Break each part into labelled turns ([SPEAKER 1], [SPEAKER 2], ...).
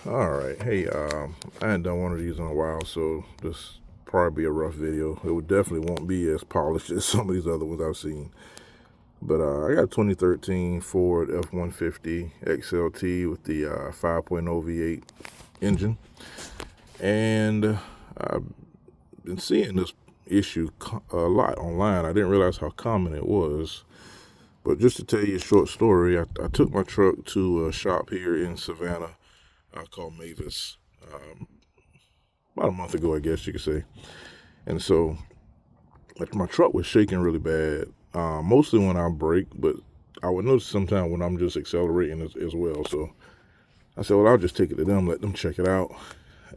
[SPEAKER 1] All right, hey, I hadn't done one of these in a while, so this probably be a rough video. It would definitely won't be as polished as some of these other ones I've seen. But I got a 2013 Ford F150 XLT with the 5.0 V8 engine, and I've been seeing this issue a lot online. I didn't realize how common it was. But just to tell you a short story, I took my truck to a shop here in Savannah called Mavis. Um, about a month ago, I guess you could say. And so my truck was shaking really bad, mostly when I brake, but I would notice sometimes when I'm just accelerating as well. So I said, well, I'll just take it to them, let them check it out.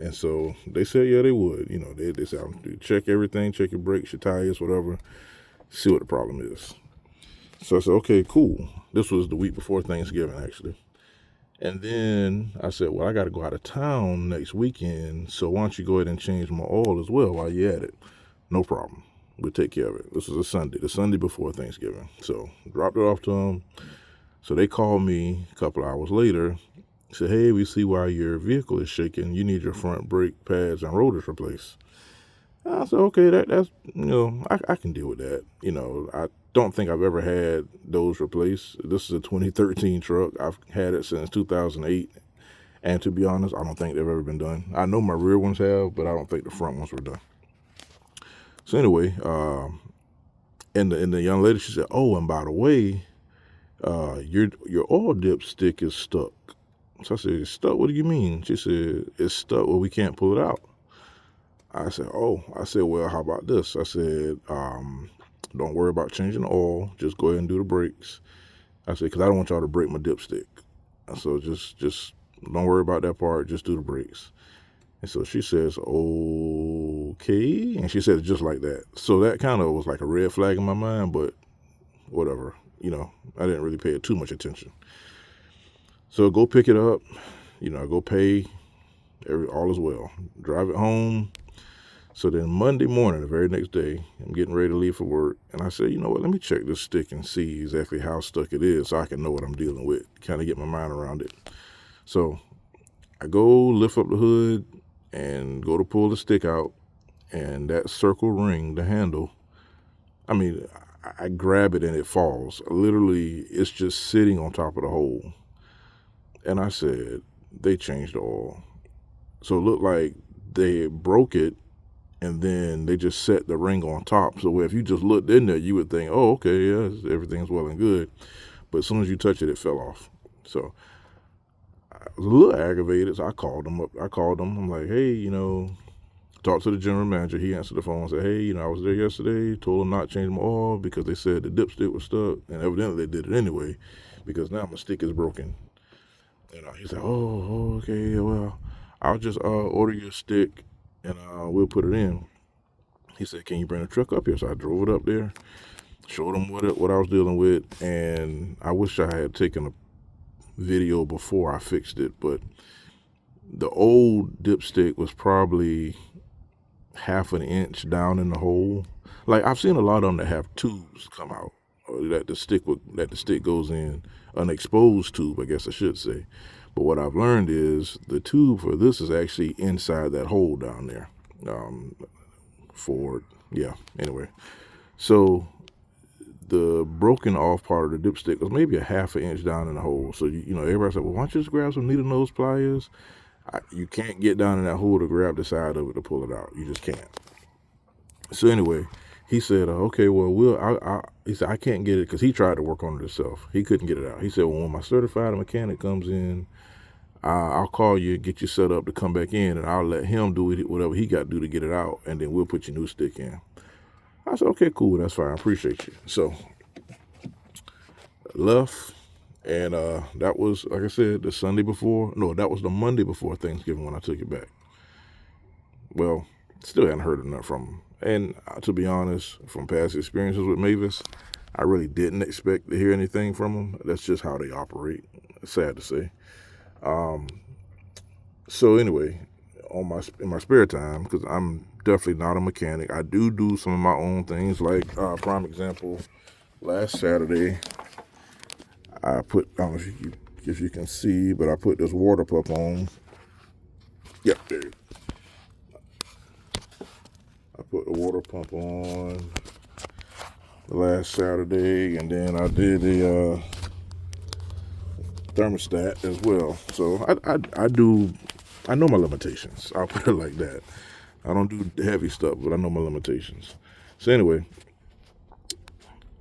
[SPEAKER 1] And so they said, yeah, they would. You know, they said, check everything, check your brakes, your tires, whatever, see what the problem is. So I said, okay, cool. This was the week before Thanksgiving, actually. And then I said, well, I got to go out of town next weekend, so why don't you go ahead and change my oil as well while you're at it? No problem. We'll take care of it. This was the Sunday before Thanksgiving. So dropped it off to them. So they called me a couple hours later, said, hey, we see why your vehicle is shaking. You need your front brake pads and rotors replaced. I said, okay, that's, I can deal with that. I don't think I've ever had those replaced. This is a 2013 truck. I've had it since 2008. And to be honest, I don't think they've ever been done. I know my rear ones have, but I don't think the front ones were done. So anyway, and the young lady, she said, oh, and by the way, your oil dipstick is stuck. So I said, it's stuck? What do you mean? She said, it's stuck where we can't pull it out. I said, well, how about this? I said, don't worry about changing the oil. Just go ahead and do the brakes. I said, because I don't want y'all to break my dipstick. So just don't worry about that part. Just do the brakes. And so she says, okay. And she said it just like that. So that kind of was like a red flag in my mind, but whatever. I didn't really pay it too much attention. So go pick it up. Go pay. All is well. Drive it home. So then Monday morning, the very next day, I'm getting ready to leave for work. And I said, you know what, let me check this stick and see exactly how stuck it is so I can know what I'm dealing with, kind of get my mind around it. So I go lift up the hood and go to pull the stick out. And that circle ring, the handle, I grab it and it falls. Literally, it's just sitting on top of the hole. And I said, they changed the oil. So it looked like they broke it and then they just set the ring on top. So if you just looked in there, you would think, oh, okay, yeah, everything's well and good. But as soon as you touch it, it fell off. So I was a little aggravated, so I called them up. I'm like, hey, talked to the general manager. He answered the phone and said, hey, I was there yesterday, told them not to change my oil because they said the dipstick was stuck. And evidently they did it anyway because now my stick is broken. And he said, oh, okay, well, I'll just order you a stick and we'll put it in. He said, can you bring the truck up here? So I drove it up there, showed him what I was dealing with, and I wish I had taken a video before I fixed it, but the old dipstick was probably half an inch down in the hole. Like I've seen a lot of them that have tubes come out, or that the stick goes in, an exposed tube, I guess I should say. But what I've learned is the tube for this is actually inside that hole down there. Ford, yeah. Anyway, so the broken off part of the dipstick was maybe a half an inch down in the hole. So everybody said, well, why don't you just grab some needle nose pliers? You can't get down in that hole to grab the side of it to pull it out. You just can't. So anyway, he said, okay, well, he said, I can't get it because he tried to work on it himself. He couldn't get it out. He said, well, when my certified mechanic comes in, I'll call you, get you set up to come back in, and I'll let him do it, whatever he got to do to get it out, and then we'll put your new stick in. I said, okay, cool, that's fine, I appreciate you. So left, and that was, like I said, that was the Monday before Thanksgiving when I took it back. Well, still hadn't heard enough from him. And to be honest, from past experiences with Mavis, I really didn't expect to hear anything from them. That's just how they operate. It's sad to say. So anyway, in my spare time, because I'm definitely not a mechanic, I do some of my own things. Like prime example, last Saturday, I don't know if you can see, but I put this water pump on Yep, there you go. I put the water pump on last Saturday, and then I did the thermostat as well. So I know my limitations. I'll put it like that. I don't do heavy stuff, but I know my limitations. So anyway,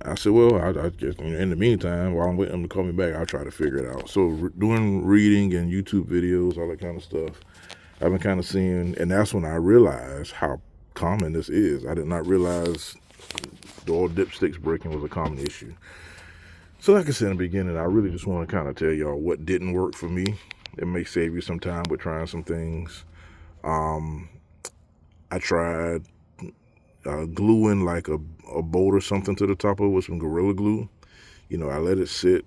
[SPEAKER 1] I said, well, I guess in the meantime, while I'm waiting them to call me back, I'll try to figure it out. So doing reading and YouTube videos, all that kind of stuff, I've been kind of seeing, and that's when I realized how common this is. I did not realize the oil dipsticks breaking was a common issue. So like I said in the beginning, I really just want to kind of tell y'all what didn't work for me. It may save you some time with trying some things. I tried gluing like a bolt or something to the top of it with some Gorilla Glue. You know, I let it sit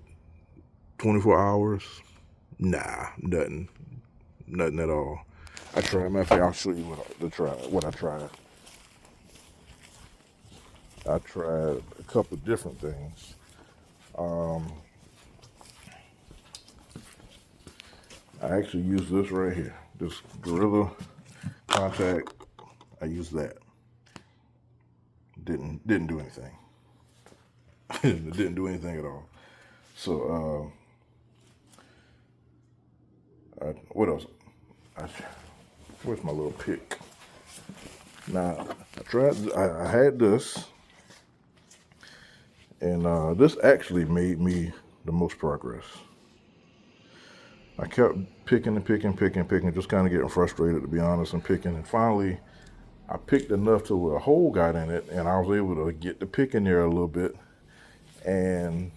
[SPEAKER 1] 24 hours. Nah, nothing at all. I tried. Matter of fact, I'll show you what I tried. I tried a couple of different things. I actually used this right here, this Gorilla Contact. I used that. Didn't do anything. It didn't do anything at all. So what else? Where's my little pick? Now I had this, and this actually made me the most progress. I kept picking, just kind of getting frustrated, to be honest, and picking. And finally, I picked enough to where a hole got in it, and I was able to get the pick in there a little bit, and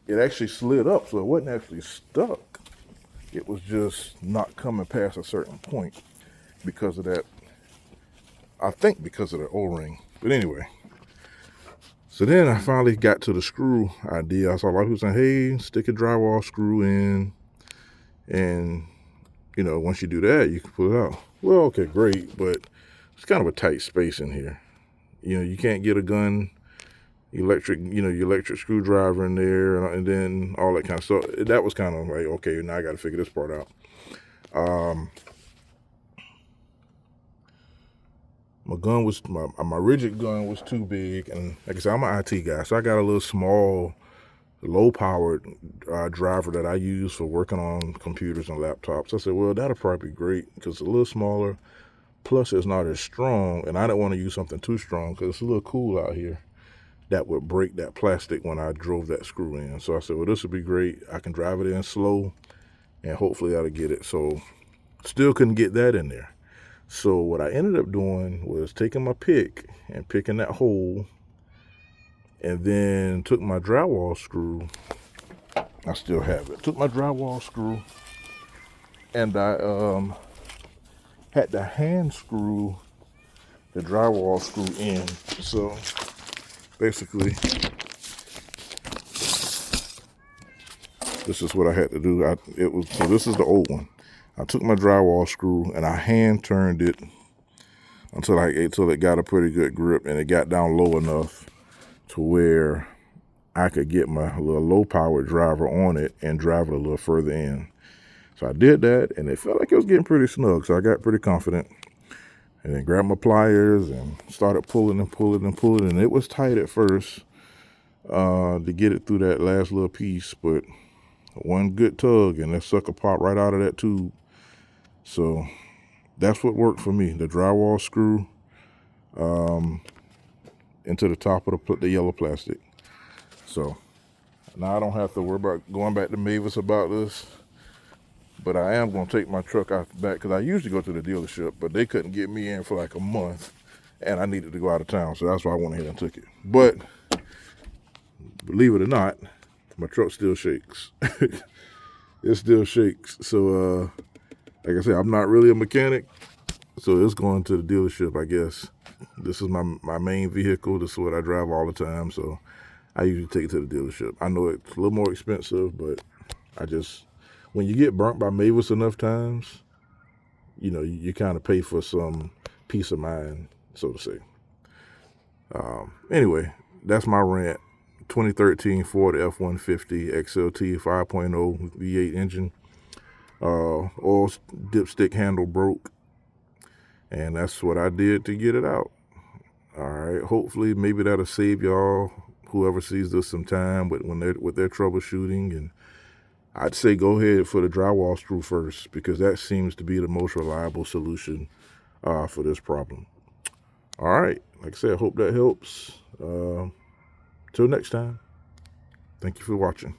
[SPEAKER 1] it actually slid up, so it wasn't actually stuck. It was just not coming past a certain point because of that. I think because of the O-ring. But anyway. So then I finally got to the screw idea. I saw a lot of people saying, hey, stick a drywall screw in. And, you know, once you do that, you can pull it out. Well, okay, great. But it's kind of a tight space in here. You know, you can't get a gun, your electric screwdriver in there, and then all that kind of stuff. That was kind of like, okay, now I got to figure this part out. My rigid gun was too big, and like I said, I'm an IT guy, so I got a little small, low-powered driver that I use for working on computers and laptops. I said, well, that'll probably be great because it's a little smaller, plus it's not as strong, and I didn't want to use something too strong because it's a little cool out here. That would break that plastic when I drove that screw in. So I said, well, this would be great. I can drive it in slow, and hopefully that'll get it. So still couldn't get that in there. So what I ended up doing was taking my pick and picking that hole, and then took my drywall screw. I still have it. Took my drywall screw, and I had to hand screw the drywall screw in. So basically, this is what I had to do. So this is the old one. I took my drywall screw and I hand turned it until it got a pretty good grip, and it got down low enough to where I could get my little low-powered driver on it and drive it a little further in. So I did that, and it felt like it was getting pretty snug, so I got pretty confident. And then grabbed my pliers and started pulling, and it was tight at first to get it through that last little piece, but one good tug and that sucker popped right out of that tube. So that's what worked for me, the drywall screw into the top of the yellow plastic. So now I don't have to worry about going back to Mavis about this, but I am going to take my truck out back because I usually go to the dealership, but they couldn't get me in for like a month, and I needed to go out of town, so that's why I went ahead and took it. But believe it or not, my truck still shakes. It still shakes. So like I said, I'm not really a mechanic, so it's going to the dealership, I guess. This is my main vehicle. This is what I drive all the time, so I usually take it to the dealership. I know it's a little more expensive, but when you get burnt by Mavis enough times, you know, you kind of pay for some peace of mind, so to say. Anyway, that's my rant. 2013 Ford F150 XLT 5.0 V8 engine. oil dipstick handle broke, and that's what I did to get it out. All right, hopefully maybe that'll save y'all, whoever sees this, some time with their troubleshooting. And I'd say go ahead for the drywall screw first, because that seems to be the most reliable solution for this problem. All right, like I said, hope that helps. Till next time, thank you for watching.